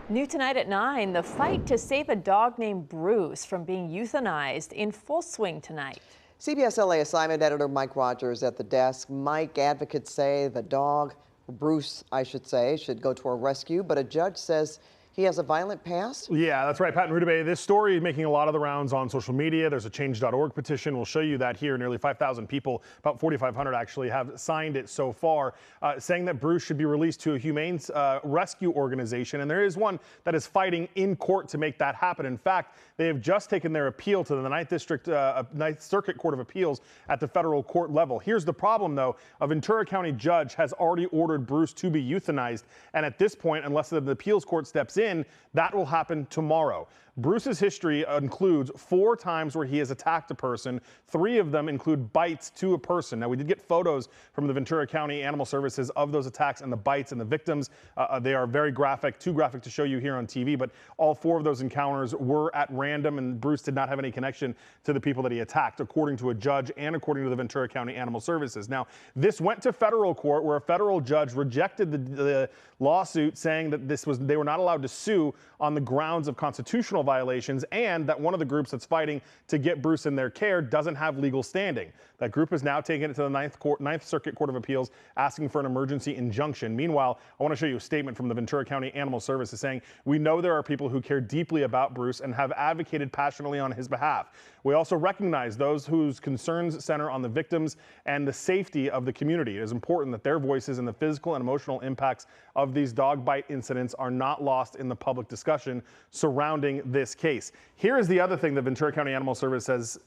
New tonight at 9, the fight to save a dog named Bruce from being euthanized in full swing tonight. CBS LA assignment editor Mike Rogers at the desk. Mike, advocates say the dog, Bruce, I should say, should go to a rescue, but a judge says he has a violent past. Yeah, that's right, Pat and Rudabay. This story is making a lot of the rounds on social media. There's a change.org petition. We'll show you that here. Nearly 5,000 people, about 4,500 actually, have signed it so far, saying that Bruce should be released to a humane rescue organization. And there is one that is fighting in court to make that happen. In fact, they have just taken their appeal to the Ninth Circuit Court of Appeals at the federal court level. Here's the problem, though. A Ventura County judge has already ordered Bruce to be euthanized. And at this point, unless the appeals court steps in, that will happen tomorrow. Bruce's history includes 4 times where he has attacked a person. 3 of them include bites to a person. Now, we did get photos from the Ventura County Animal Services of those attacks and the bites and the victims. They are very graphic, too graphic to show you here on TV, but all 4 of those encounters were at random, and Bruce did not have any connection to the people that he attacked, according to a judge and according to the Ventura County Animal Services. Now, this went to federal court, where a federal judge rejected the lawsuit, saying that they were not allowed to sue on the grounds of constitutional violations, and that one of the groups that's fighting to get Bruce in their care doesn't have legal standing. That group has now taken it to the Ninth Circuit Court of Appeals, asking for an emergency injunction. Meanwhile, I want to show you a statement from the Ventura County Animal Services saying, "We know there are people who care deeply about Bruce and have advocated passionately on his behalf. We also recognize those whose concerns center on the victims and the safety of the community. It is important that their voices and the physical and emotional impacts of these dog bite incidents are not lost in the public discussion surrounding this case." Here is the other thing that Ventura County Animal Services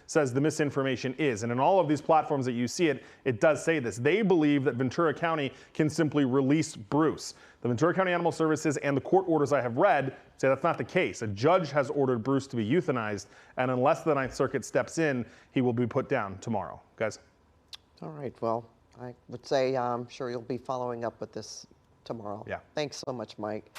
says the misinformation is. And in all of these platforms that you see it does say this. They believe that Ventura County can simply release Bruce. The Ventura County Animal Services and the court orders I have read say that's not the case. A judge has ordered Bruce to be euthanized, and unless the Ninth Circuit steps in, he will be put down tomorrow. Guys? All right, well, I would say I'm sure you'll be following up with this tomorrow. Yeah. Thanks so much, Mike.